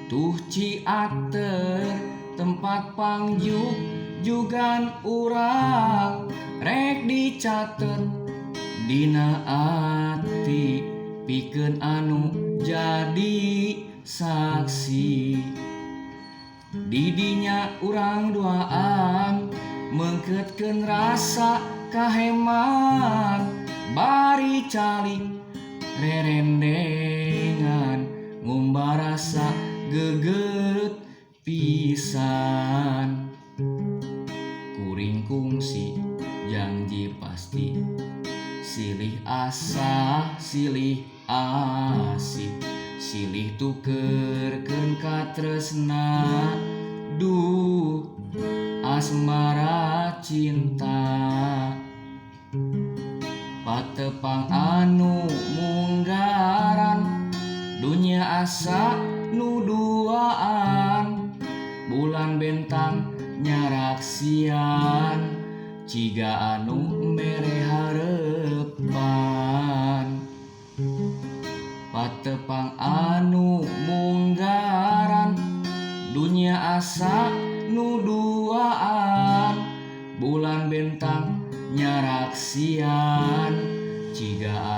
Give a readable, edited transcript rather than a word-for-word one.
Tuh ciater tempat pangjuk jugan urang rek dicatet dina ati pikeun anu jadi saksi. Didinya urang duaan mengkeutkeun rasa kahemat bari calik rerendengan ngumbar rasa geget pisan. Kuring kungsi janji pasti silih asa silih asih silih tukerkeun katresna duh asmara cinta. Patepang anu munggaran dunia asa nu duaan bulan bentang nyaraksian ciga anu mere harepan. Patepang anu munggaran dunia asa nu duaan bulan bentang nyaraksian ciga